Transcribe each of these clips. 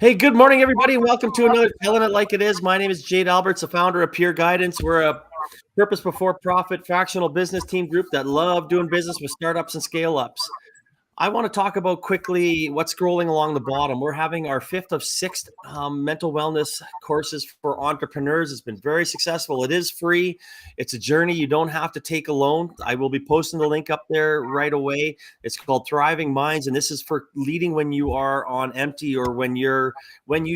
Hey, good morning, everybody. Welcome to another Telling It Like It Is. My name is Jade Alberts, the founder of Peer Guidance. We're a purpose before profit fractional business team group that love doing business with startups and scale ups. I want to talk about quickly what's scrolling along the bottom. We're having our fifth of six mental wellness courses for entrepreneurs. It's been very successful. It is free. It's a journey you don't have to take alone. I will be posting the link up there right away. It's called Thriving Minds, and this is for leading when you are on empty or when you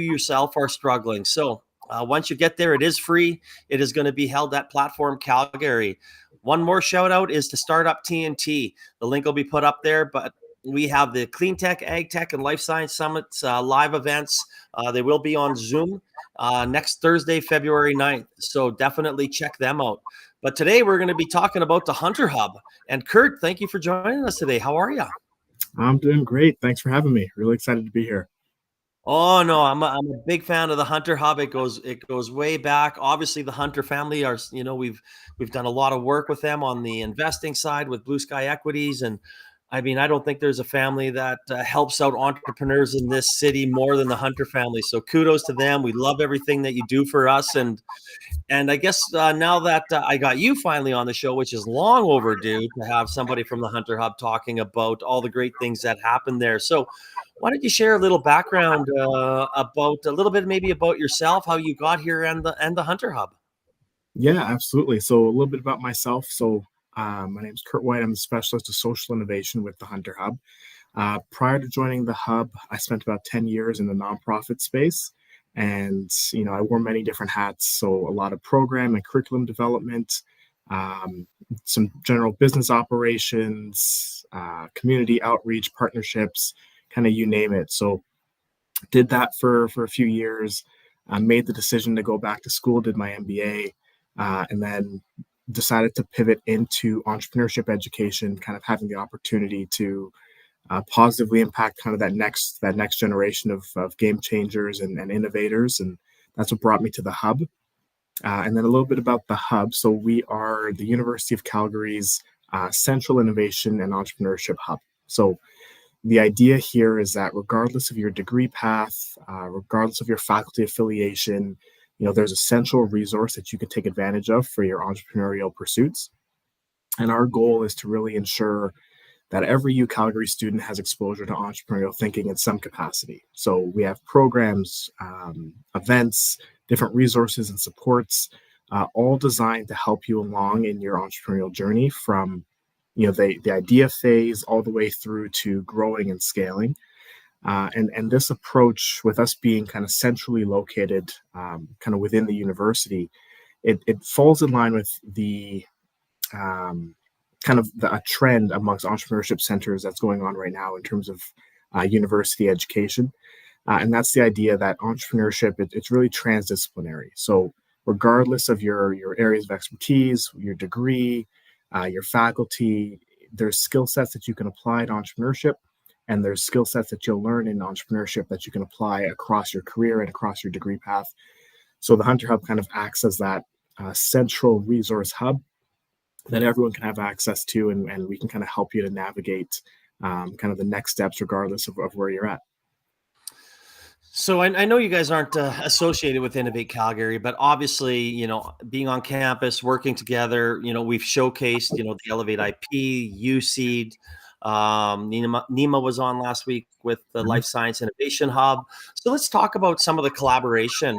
yourself are struggling. So once you get there, it is free. It is going to be held at Platform Calgary. One more shout out is to Startup TNT. The link will be put up there, but we have the Clean Tech, Ag Tech, and Life Science Summits live events. They will be on Zoom next Thursday, February 9th. So definitely check them out. But today we're going to be talking about the Hunter Hub. And Kurt, thank you for joining us today. How are you? I'm doing great. Thanks for having me. Really excited to be here. Oh no, I'm a big fan of the Hunter Hub. It goes way back. Obviously, the Hunter family are we've done a lot of work with them on the investing side with Blue Sky Equities, and I mean I don't think there's a family that helps out entrepreneurs in this city more than the Hunter family. So kudos to them. We love everything that you do for us, and I guess now that I got you finally on the show, which is long overdue to have somebody from the Hunter Hub talking about all the great things that happened there. So why don't you share a little background about a little bit maybe about yourself, how you got here and the Hunter Hub? Yeah, absolutely. So a little bit about myself. My name is Kurt White. I'm the specialist of social innovation with the Hunter Hub. Prior to joining the Hub, I spent about 10 years in the nonprofit space. And, I wore many different hats. So a lot of program and curriculum development, some general business operations, community outreach, partnerships, kind of you name it. So did that for a few years. Made the decision to go back to school, did my MBA, and then decided to pivot into entrepreneurship education, kind of having the opportunity to positively impact kind of that next generation of game changers and innovators. And that's what brought me to the Hub. And then a little bit about the Hub. So we are the University of Calgary's Central Innovation and Entrepreneurship Hub. So the idea here is that regardless of your degree path, regardless of your faculty affiliation, there's a central resource that you can take advantage of for your entrepreneurial pursuits. And our goal is to really ensure that every UCalgary student has exposure to entrepreneurial thinking in some capacity. So we have programs, events, different resources and supports, all designed to help you along in your entrepreneurial journey from the idea phase all the way through to growing and scaling. And this approach, with us being kind of centrally located, kind of within the university, it falls in line with the a trend amongst entrepreneurship centers that's going on right now in terms of university education. And that's the idea that entrepreneurship, it's really transdisciplinary. So regardless of your areas of expertise, your degree, your faculty, there's skill sets that you can apply to entrepreneurship, and there's skill sets that you'll learn in entrepreneurship that you can apply across your career and across your degree path. So the Hunter Hub kind of acts as that central resource hub that everyone can have access to, and we can kind of help you to navigate kind of the next steps regardless of where you're at. So I know you guys aren't associated with Innovate Calgary, but obviously, being on campus, working together, we've showcased, the Elevate IP, USeed. Nima was on last week with the Life Science Innovation Hub. So let's talk about some of the collaboration,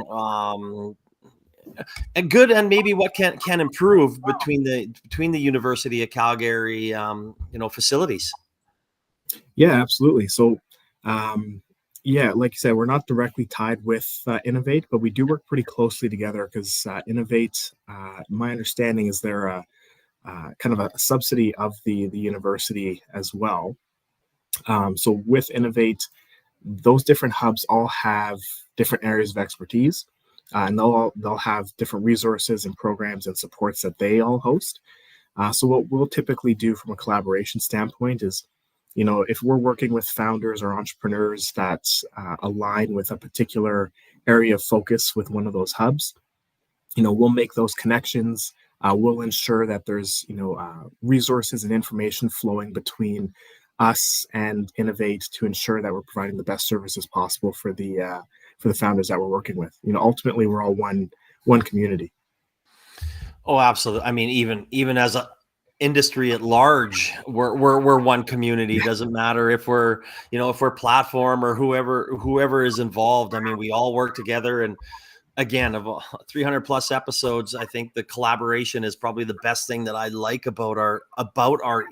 and good, and maybe what can improve between the University of Calgary, facilities. Yeah, absolutely. So, like you said, we're not directly tied with Innovate, but we do work pretty closely together because Innovate, my understanding is they're a kind of a subsidy of the university as well. So with Innovate, those different hubs all have different areas of expertise, and they'll have different resources and programs and supports that they all host. So what we'll typically do from a collaboration standpoint is, if we're working with founders or entrepreneurs that align with a particular area of focus with one of those hubs, we'll make those connections. We'll ensure that there's, resources and information flowing between us and innovate to ensure that we're providing the best services possible for the founders that we're working with. Ultimately, we're all one community. Oh, absolutely. I mean, even as a industry at large, we're one community. It doesn't matter if we're platform or whoever is involved. I mean, we all work together. And again, of 300 plus episodes, I think the collaboration is probably the best thing that I like about our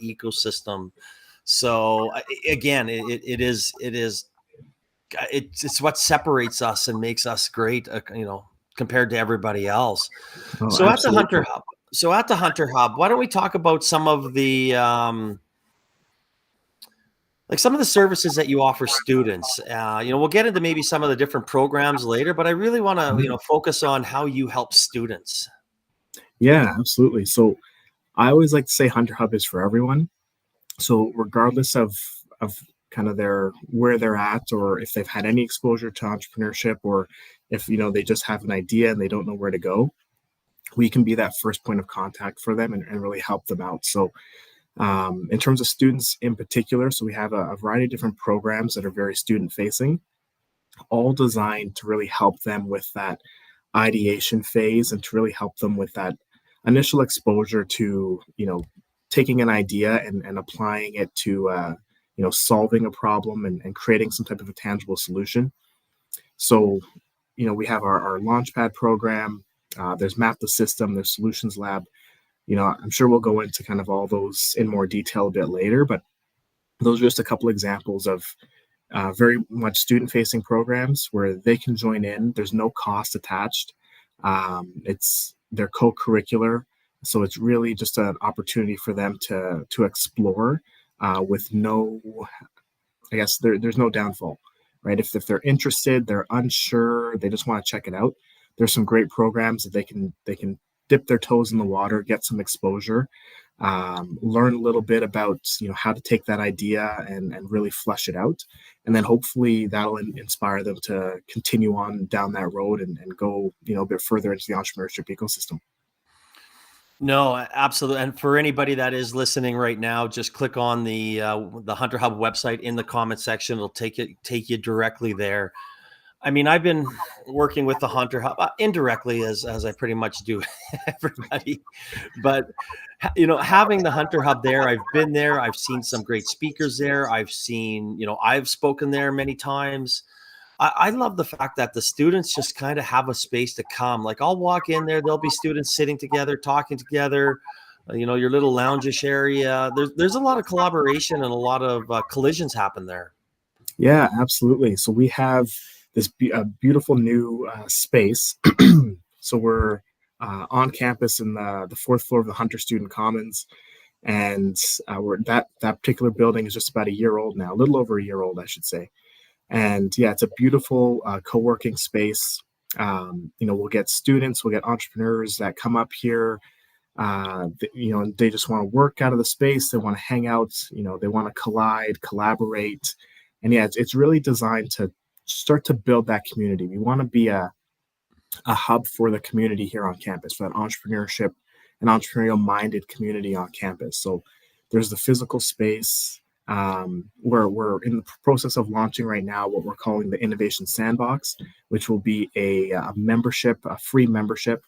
ecosystem. So again, it's what separates us and makes us great, compared to everybody else. Oh, So at the Hunter absolutely. Hub, why don't we talk about some of the like some of the services that you offer students? We'll get into maybe some of the different programs later, but I really want to, Mhm. focus on how you help students. Yeah, absolutely. So I always like to say Hunter Hub is for everyone. So regardless of kind of where they're at, or if they've had any exposure to entrepreneurship, or if they just have an idea and they don't know where to go, we can be that first point of contact for them and really help them out. So in terms of students in particular, so we have a variety of different programs that are very student facing, all designed to really help them with that ideation phase and to really help them with that initial exposure to taking an idea and applying it to solving a problem and creating some type of a tangible solution. So we have our launchpad program. There's Map the System, there's Solutions Lab. I'm sure we'll go into kind of all those in more detail a bit later, but those are just a couple examples of very much student-facing programs where they can join in. There's no cost attached. They're co-curricular, so it's really just an opportunity for them to explore with no, I guess there's no downfall, right? If they're interested, they're unsure, they just want to check it out. There's some great programs that they can dip their toes in the water, get some exposure, learn a little bit about how to take that idea and really flesh it out, and then hopefully that'll inspire them to continue on down that road and go a bit further into the entrepreneurship ecosystem. No, absolutely. And for anybody that is listening right now, just click on the Hunter Hub website in the comment section. It'll take you directly there. I mean, I've been working with the Hunter Hub indirectly, as I pretty much do everybody, but having the Hunter Hub there, I've been there. I've seen some great speakers there. I've spoken there many times. I love the fact that the students just kind of have a space to come. Like I'll walk in there, there'll be students sitting together, talking together. Your little loungish area. There's a lot of collaboration and a lot of collisions happen there. Yeah, absolutely. So we have this beautiful new space. So we're on campus in the fourth floor of the Hunter Student Commons, and that particular building is just about a year old now, a little over a year old, I should say. And yeah, it's a beautiful co-working space. We'll get students, we'll get entrepreneurs that come up here. They just want to work out of the space. They want to hang out. They want to collaborate, and yeah, it's really designed to start to build that community. We want to be a hub for the community here on campus, for that entrepreneurship and entrepreneurial minded community on campus. So there's the physical space. We're in the process of launching right now what we're calling the Innovation Sandbox, which will be a free membership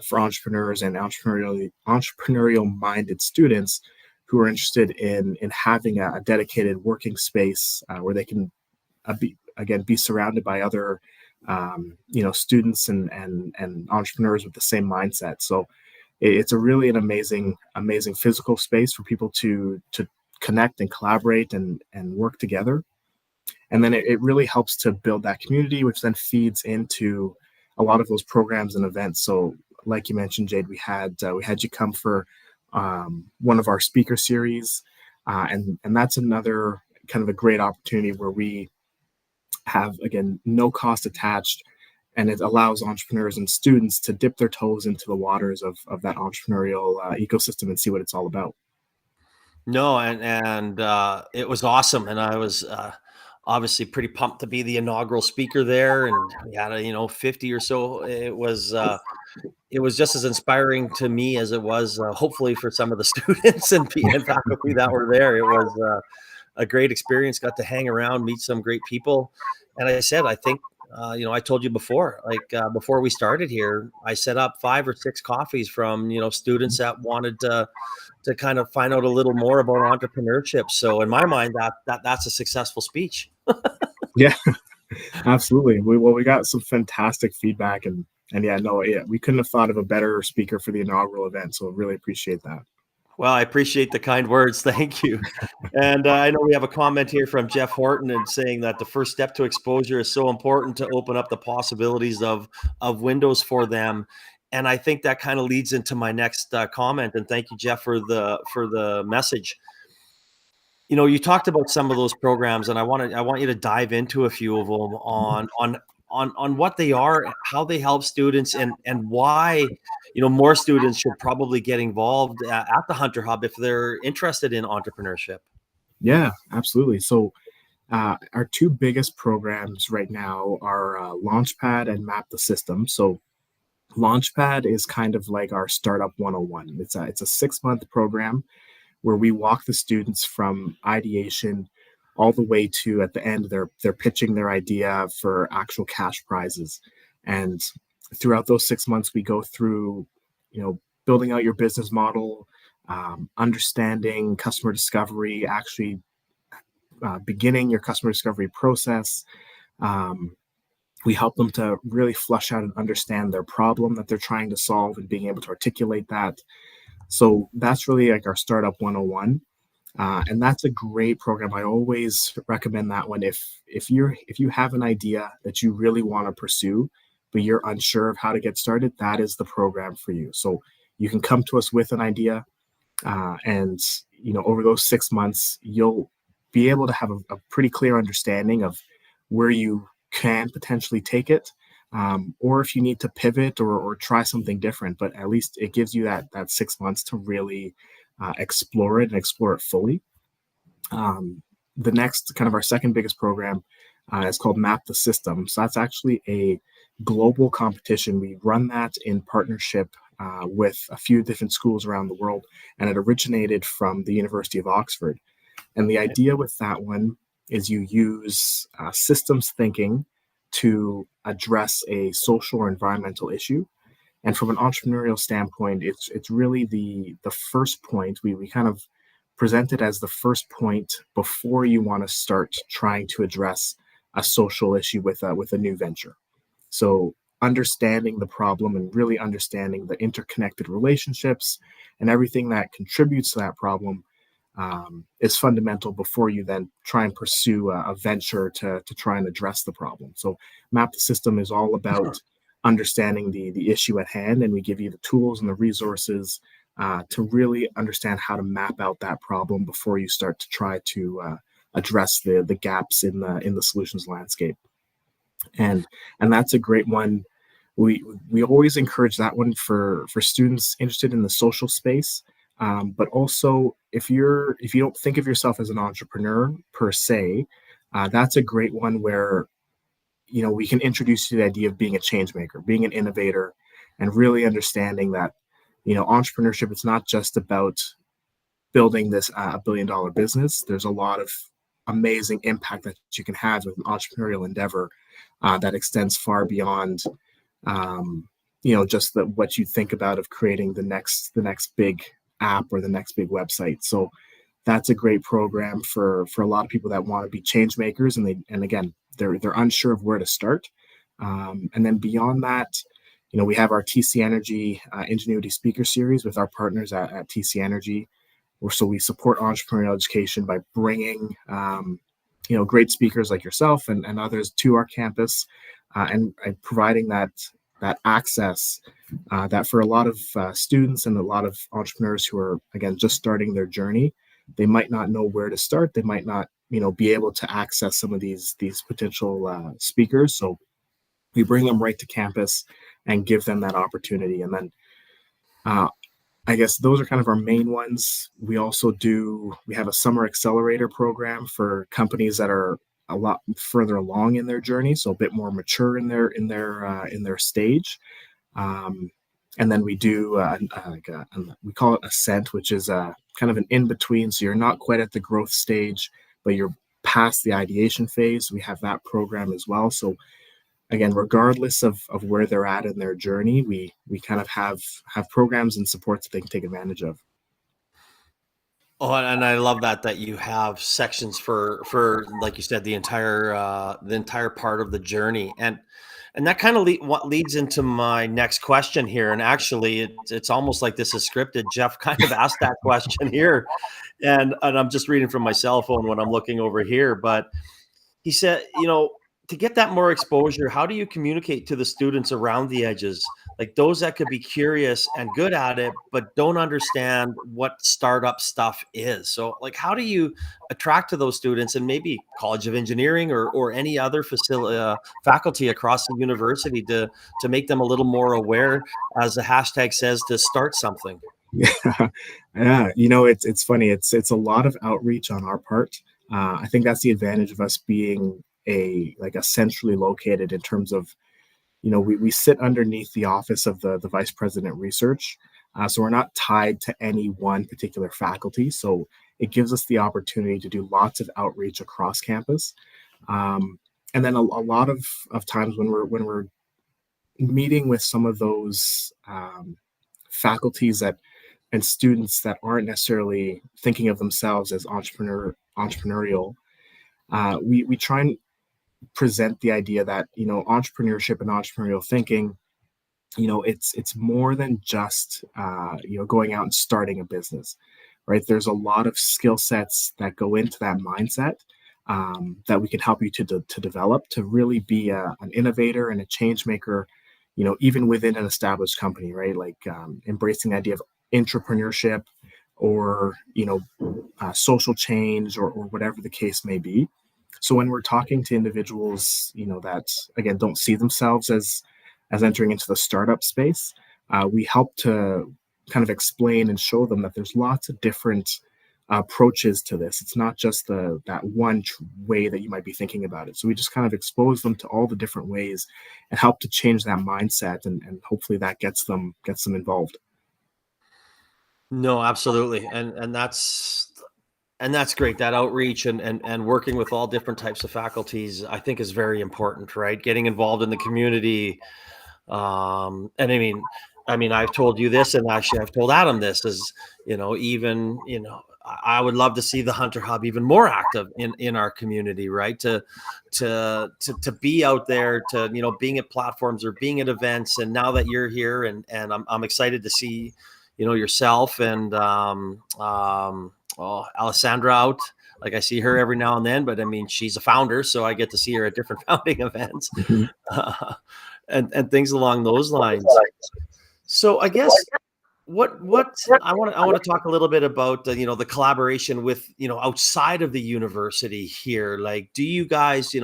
for entrepreneurs and entrepreneurial minded students who are interested in having a dedicated working space where they can be surrounded by other students and entrepreneurs with the same mindset. So it's an amazing physical space for people to connect and collaborate and work together. And then it really helps to build that community, which then feeds into a lot of those programs and events. So like you mentioned, Jade, we had you come for one of our speaker series, and that's another kind of a great opportunity where we have, again, no cost attached, and it allows entrepreneurs and students to dip their toes into the waters of that entrepreneurial ecosystem and see what it's all about. No, and it was awesome, and I was obviously pretty pumped to be the inaugural speaker there, and we had 50 or so. It was just as inspiring to me as it was hopefully for some of the students and faculty that were there. It was a great experience. Got to hang around, meet some great people. And I said, I think, I told you before, before we started here, I set up 5 or 6 coffees from, students that wanted to kind of find out a little more about entrepreneurship. So in my mind, that's a successful speech. Yeah, absolutely. We got some fantastic feedback, and yeah, no, yeah, we couldn't have thought of a better speaker for the inaugural event. So really appreciate that. Well, I appreciate the kind words. Thank you. And I know we have a comment here from Jeff Horton and saying that the first step to exposure is so important to open up the possibilities of windows for them. And I think that kind of leads into my next comment. And thank you, Jeff, for the message. You talked about some of those programs, and I want you to dive into a few of them on what they are, how they help students, and why more students should probably get involved at the Hunter Hub if they're interested in entrepreneurship. Yeah, absolutely. So our two biggest programs right now are Launchpad and Map the System. So Launchpad is kind of like our Startup 101. It's a 6-month program where we walk the students from ideation all the way to at the end they're pitching their idea for actual cash prizes. And throughout those 6 months, we go through, building out your business model, understanding customer discovery, actually beginning your customer discovery process. We help them to really flush out and understand their problem that they're trying to solve and being able to articulate that. So that's really like our Startup 101. And that's a great program. I always recommend that one. If you have an idea that you really want to pursue, but you're unsure of how to get started, that is the program for you. So you can come to us with an idea, and over those 6 months, you'll be able to have a pretty clear understanding of where you can potentially take it, or if you need to pivot or try something different. But at least it gives you that 6 months to really explore it and explore it fully. The next kind of our second biggest program is called Map the System. So that's actually a global competition. We run that in partnership with a few different schools around the world, and it originated from the University of Oxford. And the idea with that one is you use systems thinking to address a social or environmental issue. And from an entrepreneurial standpoint, it's really the first point. We kind of present it as the first point before you want to start trying to address a social issue with a new venture. So understanding the problem and really understanding the interconnected relationships and everything that contributes to that problem is fundamental before you then try and pursue a venture to try and address the problem. So Map the System is all about understanding the issue at hand, and we give you the tools and the resources to really understand how to map out that problem before you start to try to address the gaps in the solutions landscape. And that's a great one. We always encourage that one for students interested in the social space. But also, if you don't think of yourself as an entrepreneur per se, that's a great one where we can introduce you to the idea of being a change maker, being an innovator, and really understanding that entrepreneurship, it's not just about building this $1 billion business. There's a lot of amazing impact that you can have with an entrepreneurial endeavor that extends far beyond just what you think about of creating the next big app or the next big website. So that's a great program for a lot of people that want to be change makers, and again they're unsure of where to start. And then beyond that, we have our TC Energy Ingenuity Speaker Series with our partners at TC Energy. So we support entrepreneurial education by bringing great speakers like yourself and others to our campus, and providing that access that for a lot of students and a lot of entrepreneurs who are, again, just starting their journey, they might not know where to start. They might not be able to access some of these potential speakers. So we bring them right to campus and give them that opportunity. And then I guess those are kind of our main ones. We have a summer accelerator program for companies that are a lot further along in their journey, so a bit more mature in their stage. And then we do we call it Ascent, which is kind of an in between. So you're not quite at the growth stage, but you're past the ideation phase. We have that program as well. So again, regardless of where they're at in their journey, we kind of have programs and supports that they can take advantage of. Oh, and I love that you have sections for like you said, the entire part of the journey, and that kind of what leads into my next question here. And actually, it's almost like this is scripted. Jeff kind of asked that question here, and I'm just reading from my cell phone when I'm looking over here, but he said, to get that more exposure, how do you communicate to the students around the edges, like those that could be curious and good at it, but don't understand what startup stuff is? So, like, how do you attract to those students, and maybe College of Engineering or any other faculty across the university to make them a little more aware, as the hashtag says, to start something? Yeah, yeah. It's funny. It's a lot of outreach on our part. I think that's the advantage of us being a centrally located in terms of, we sit underneath the office of the vice president research. So we're not tied to any one particular faculty. So it gives us the opportunity to do lots of outreach across campus. And then a lot of times when we're meeting with some of those faculties and students that aren't necessarily thinking of themselves as entrepreneurial, we try and present the idea that entrepreneurship and entrepreneurial thinking, it's more than just going out and starting a business, right? There's a lot of skill sets that go into that mindset, that we can help you to develop to really be an innovator and a change maker, even within an established company, right? Like embracing the idea of entrepreneurship, or social change, or whatever the case may be. So when we're talking to individuals, that again don't see themselves as entering into the startup space, we help to kind of explain and show them that there's lots of different approaches to this. It's not just that one way that you might be thinking about it. So we just kind of expose them to all the different ways and help to change that mindset, and hopefully that gets them involved. No, absolutely. And that's great. That outreach and working with all different types of faculties, I think, is very important, right? Getting involved in the community. And I mean, I've told you this, and actually I've told Adam this, is, even, I would love to see the Hunter Hub even more active in our community, right? To be out there, to, being at platforms or being at events. And now that you're here, and I'm excited to see, yourself and Alessandra out. Like, I see her every now and then, but I mean, she's a founder, so I get to see her at different founding events, Mhm. uh, and things along those lines. So I guess what I want to talk a little bit about the collaboration with outside of the university here. Like, do you guys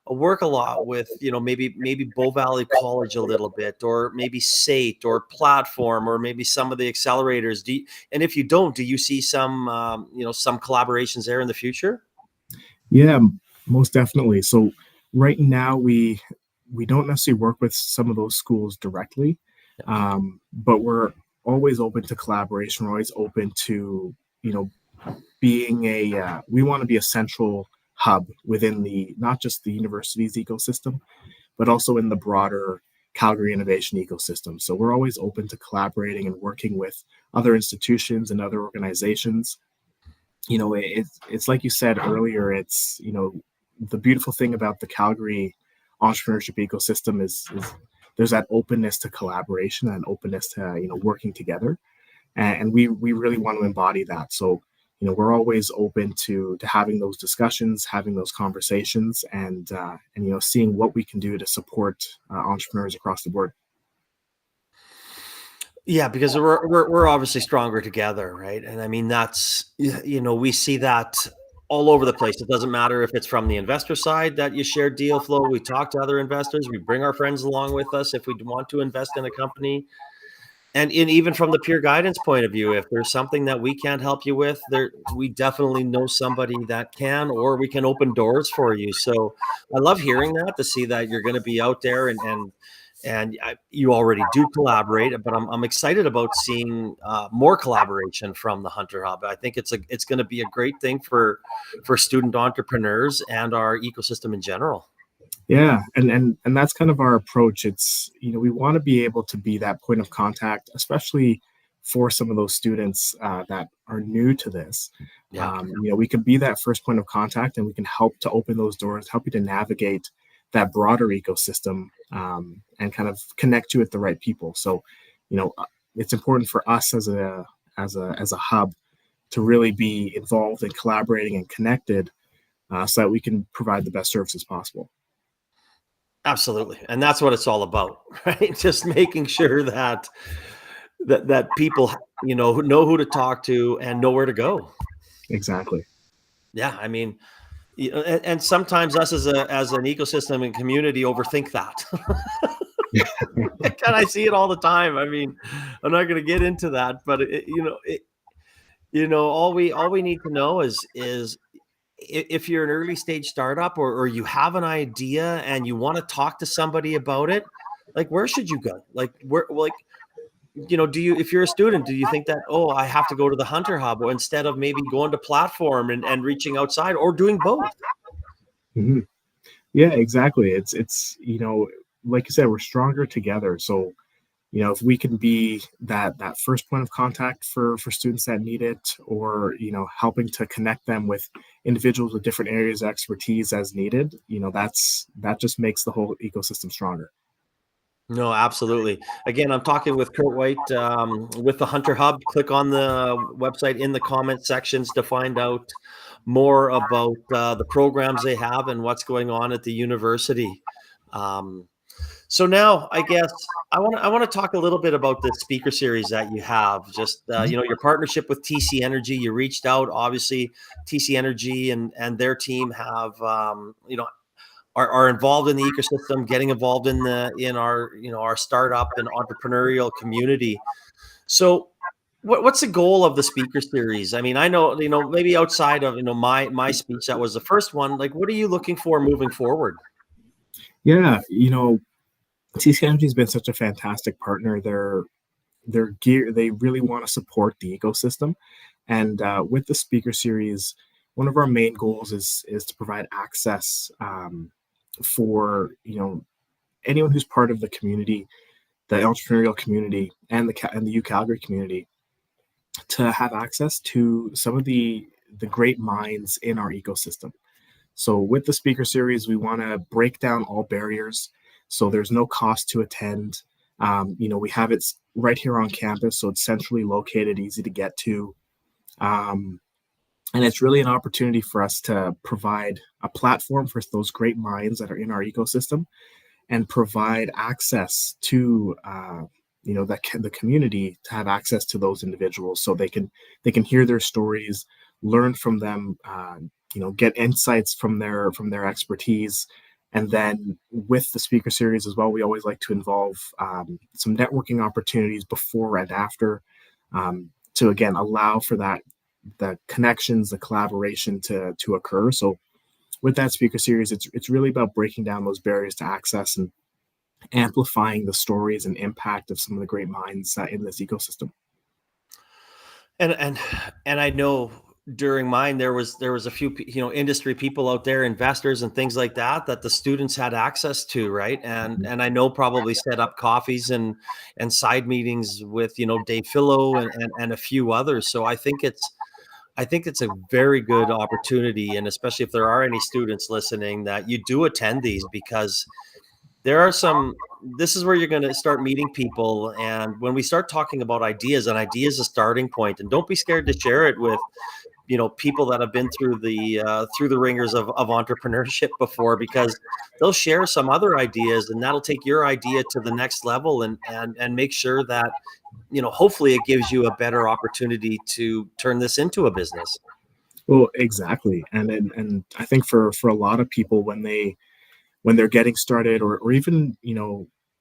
work a lot with maybe Bow Valley College a little bit, or maybe SAIT or Platform, or maybe some of the accelerators? And if you don't, do you see some collaborations there in the future? Yeah, most definitely. So right now we don't necessarily work with some of those schools directly, but we're always open to collaboration. We're always open to being we want to be a central hub within the not just the university's ecosystem, but also in the broader Calgary innovation ecosystem. So we're always open to collaborating and working with other institutions and other organizations. It's like you said earlier. It's the beautiful thing about the Calgary entrepreneurship ecosystem is there's that openness to collaboration and openness to working together, and we really want to embody that. So we're always open to having those discussions, having those conversations, and seeing what we can do to support entrepreneurs across the board. Yeah, because we're obviously stronger together, right? And I mean, that's we see that all over the place. It doesn't matter if it's from the investor side that you share deal flow. We talk to other investors. We bring our friends along with us if we want to invest in a company. And even from the peer guidance point of view, if there's something that we can't help you with, we definitely know somebody that can, or we can open doors for you. So I love hearing that, to see that you're going to be out there, and you already do collaborate, but I'm excited about seeing more collaboration from the Hunter Hub. I think it's going to be a great thing for student entrepreneurs and our ecosystem in general. Yeah, and that's kind of our approach. It's, we want to be able to be that point of contact, especially for some of those students that are new to this. Yeah. We could be that first point of contact, and we can help to open those doors, help you to navigate that broader ecosystem, and kind of connect you with the right people. So, it's important for us as a hub to really be involved and collaborating and connected, so that we can provide the best services possible. Absolutely. And that's what it's all about, right? Just making sure that people, who know who to talk to and know where to go. Exactly. Yeah. I mean, and sometimes us as an ecosystem and community overthink that. And I see it all the time. I mean, I'm not going to get into that, but all we need to know is if you're an early stage startup, or you have an idea and you want to talk to somebody about it, like, where should you go? Like, if you're a student, do you think that, oh, I have to go to the Hunter Hub, or instead of maybe going to platform and reaching outside, or doing both? Mhm. Yeah, exactly. It's like you said, we're stronger together. So, if we can be that first point of contact for students that need it, or helping to connect them with individuals with different areas of expertise as needed, that just makes the whole ecosystem stronger. No, absolutely. Again, I'm talking with Kurt White, with the Hunter Hub. Click on the website in the comment sections to find out more about the programs they have and what's going on at the university. Um, so now, I guess I want to talk a little bit about the speaker series that you have. Just your partnership with TC Energy. You reached out, obviously. TC Energy and their team have are involved in the ecosystem, getting involved in our startup and entrepreneurial community. So, what's the goal of the speaker series? I mean, I know, maybe outside of my speech that was the first one. Like, what are you looking for moving forward? Yeah, TC Energy has been such a fantastic partner. They really want to support the ecosystem, and with the speaker series, one of our main goals is to provide access, for anyone who's part of the community, the entrepreneurial community, and the UCalgary community, to have access to some of the great minds in our ecosystem. So with the speaker series, we want to break down all barriers. So there's no cost to attend. We have it right here on campus, so it's centrally located, easy to get to. And it's really an opportunity for us to provide a platform for those great minds that are in our ecosystem, and provide access to the community, to have access to those individuals, so they can hear their stories, learn from them, get insights from their expertise. And then with the speaker series as well, we always like to involve some networking opportunities before and after, to again allow for the connections, the collaboration to occur. So with that speaker series, it's really about breaking down those barriers to access and amplifying the stories and impact of some of the great minds in this ecosystem. And I know during mine there was a few industry people out there, investors and things like that the students had access to, right? And I know probably set up coffees and side meetings with Dave Fillo and a few others. So I think it's a very good opportunity, and especially if there are any students listening, that you do attend these, because there are some this is where you're going to start meeting people. And when we start talking about ideas, and ideas a starting point, and don't be scared to share it with people that have been through the ringers of entrepreneurship before, because they'll share some other ideas, and that'll take your idea to the next level, and make sure that hopefully it gives you a better opportunity to turn this into a business. Well, exactly. And I think for a lot of people, when they're getting started, or even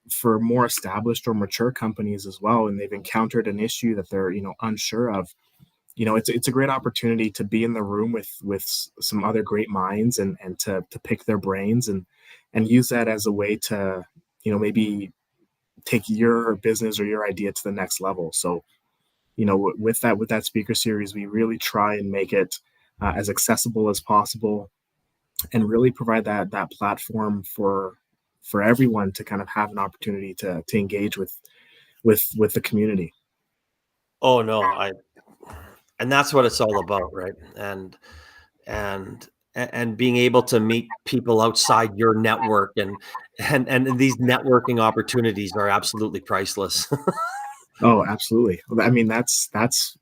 for more established or mature companies as well, and they've encountered an issue that they're unsure of, it's a great opportunity to be in the room with some other great minds, and to pick their brains, and use that as a way to maybe take your business or your idea to the next level. So, with that speaker series, we really try and make it as accessible as possible, and really provide that platform for everyone to kind of have an opportunity to engage with the community. Oh no, and that's what it's all about, right? And and being able to meet people outside your network, and these networking opportunities are absolutely priceless. Oh, absolutely. I mean, that's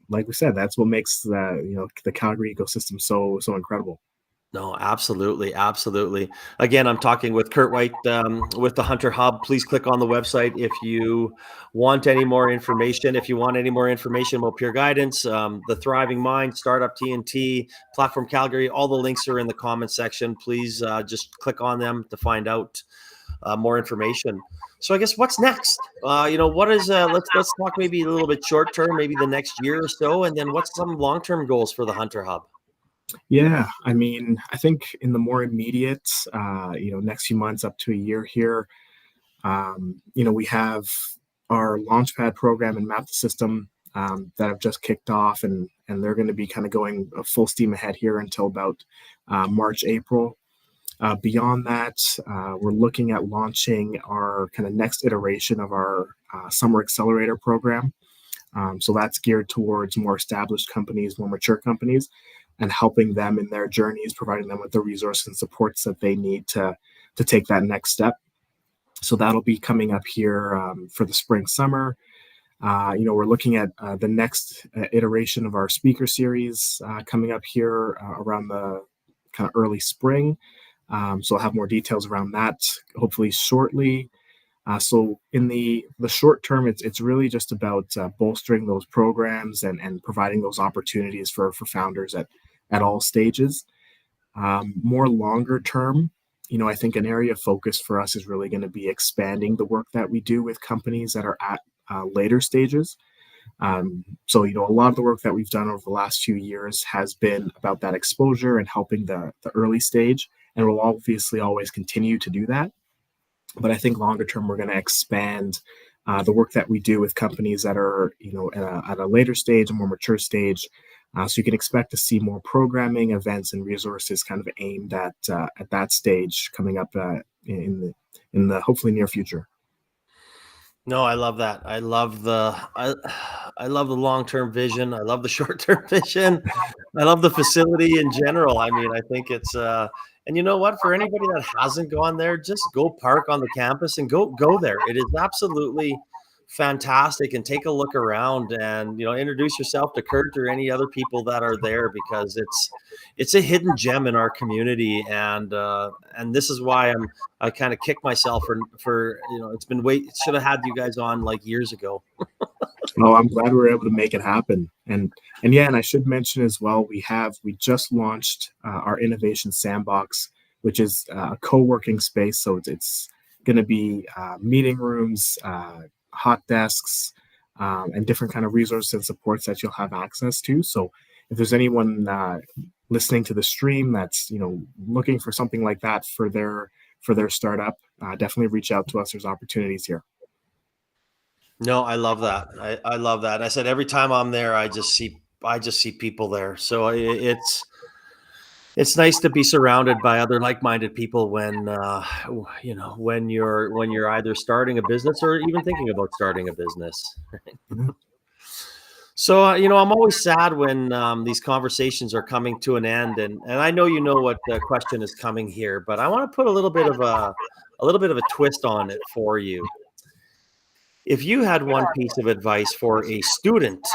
like we said, that's what makes the Calgary ecosystem so incredible. No, absolutely, absolutely. Again, I'm talking with Kurt White with the Hunter Hub. Please click on the website if you want any more information. If you want any more information about Peer Guidance, the Thriving Mind, Startup TNT, Platform Calgary, all the links are in the comment section. Please just click on them to find out more information. So I guess what's next? What is let's talk maybe a little bit short term, maybe the next year or so, and then what's some long term goals for the Hunter Hub? Yeah, I mean, I think in the more immediate, next few months up to a year here, we have our Launchpad program and Map the System that have just kicked off, and they're going to be kind of going full steam ahead here until about March, April. Beyond that, we're looking at launching our kind of next iteration of our Summer Accelerator program. So that's geared towards more established companies, more mature companies, and helping them in their journeys, providing them with the resources and supports that they need to take that next step. So that'll be coming up here for the spring, summer. We're looking at the next iteration of our speaker series coming up here around the kind of early spring. So I'll have more details around that hopefully shortly. So in the short term, it's really just about bolstering those programs and providing those opportunities for founders at all stages. More longer term, I think an area of focus for us is really going to be expanding the work that we do with companies that are at later stages. So a lot of the work that we've done over the last few years has been about that exposure and helping the early stage, and we'll obviously always continue to do that. But I think longer term, we're going to expand the work that we do with companies that are, at a later stage, a more mature stage. So you can expect to see more programming events and resources kind of aimed at that stage coming up in the hopefully near future. No, I love that. I love the long-term vision. I love the short-term vision. I love the facility in general. I mean, I think it's and you know what? For anybody that hasn't gone there, just go park on the campus and go there. It is absolutely fantastic, and take a look around, and introduce yourself to Kurt or any other people that are there, because it's a hidden gem in our community, and this is why I kind of kick myself for it's been should have had you guys on like years ago. Oh, I'm glad we were able to make it happen. And yeah, and I should mention as well, we just launched our innovation sandbox, which is a co-working space. So it's going to be meeting rooms, hot desks, and different kind of resources and supports that you'll have access to. So if there's anyone listening to the stream that's looking for something like that for their startup, definitely reach out to us. There's opportunities here. No, I love that. I love that. I said every time I'm there, I just see people there. So it's nice to be surrounded by other like-minded people when when you're either starting a business or even thinking about starting a business. Mhm. So I'm always sad when these conversations are coming to an end, and I know what the question is coming here, but I want to put a little bit of a twist on it for you. If you had one piece of advice for a student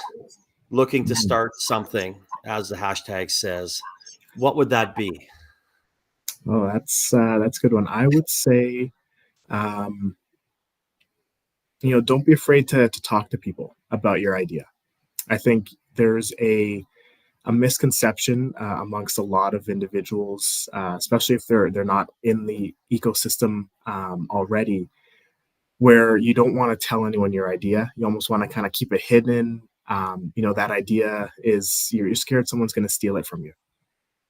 looking to start something, as the hashtag says, what would that be? Oh, that's a good one. I would say, um, don't be afraid to talk to people about your idea. I think there's a misconception amongst a lot of individuals, especially if they're not in the ecosystem already, where you don't want to tell anyone your idea. You almost want to kind of keep it hidden. That idea is you're scared someone's going to steal it from you.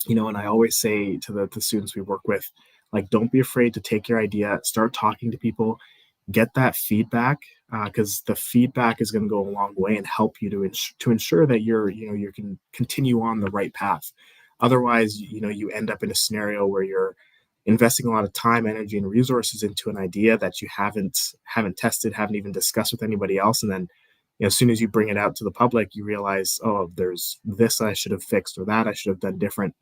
And I always say to the students we work with, like, don't be afraid to take your idea, start talking to people. get that feedback, because the feedback is going to go a long way and help you to ensure that you can continue on the right path. Otherwise, you end up in a scenario where you're investing a lot of time, energy, and resources into an idea that you haven't tested, haven't even discussed with anybody else, and then as soon as you bring it out to the public, you realize, oh, there's this I should have fixed or that I should have done different.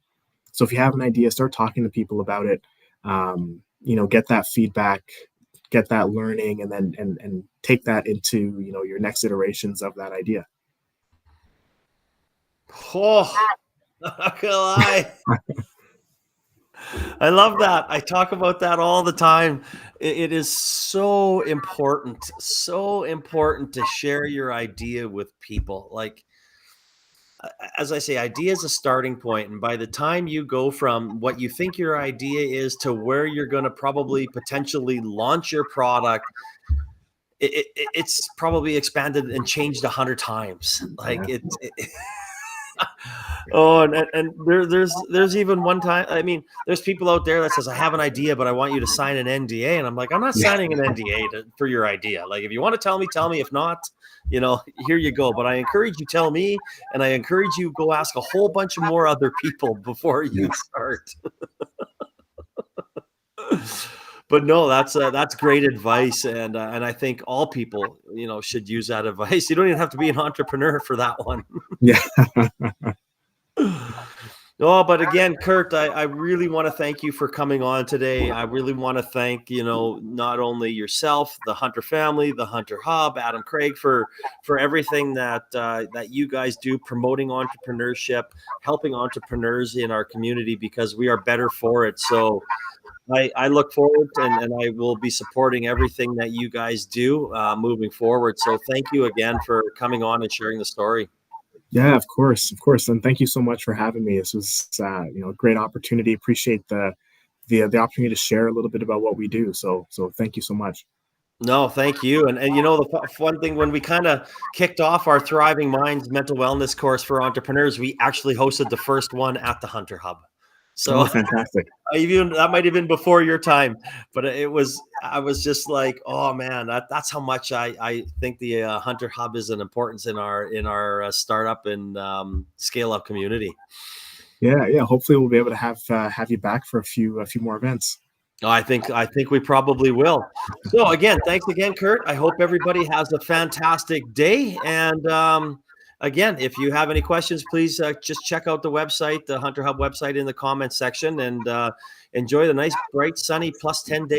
So if you have an idea, start talking to people about it. Get that feedback, get that learning, and then and take that into your next iterations of that idea. Oh, not gonna lie. I love that. I talk about that all the time. It is so important to share your idea with people. Like, as I say, idea is a starting point, and by the time you go from what you think your idea is to where you're going to probably potentially launch your product, it's probably expanded and changed 100 times. Like Yeah. Oh, and there's even one time. I mean, there's people out there that says, I have an idea, but I want you to sign an NDA, and I'm like, I'm not signing an NDA for your idea. Like, if you want to tell me, tell me. If not, here you go. But I encourage you tell me, and I encourage you go ask a whole bunch of more other people before you start. But no, that's great advice, and I think all people should use that advice. You don't even have to be an entrepreneur for that one. Yeah. No, but again, Kurt, I really want to thank you for coming on today. I really want to thank, not only yourself, the Hunter family, the Hunter Hub, Adam Craig for everything that you guys do, promoting entrepreneurship, helping entrepreneurs in our community, because we are better for it. So I look forward and I will be supporting everything that you guys do moving forward. So thank you again for coming on and sharing the story. Yeah, of course, and thank you so much for having me. This was a great opportunity. Appreciate the opportunity to share a little bit about what we do. So thank you so much. No, thank you. And the fun thing, when we kind of kicked off our Thriving Minds mental wellness course for entrepreneurs, we actually hosted the first one at the Hunter Hub. So fantastic. That might have been before your time, but I was just like, oh man, that's how much I think the Hunter Hub is an importance in our startup and scale up community. Yeah. Hopefully we'll be able to have you back for a few more events. I think we probably will. So again, thanks again, Kurt. I hope everybody has a fantastic day. And again, if you have any questions, please just check out the website, the Hunter Hub website, in the comments section, and enjoy the nice, bright, sunny +10 day.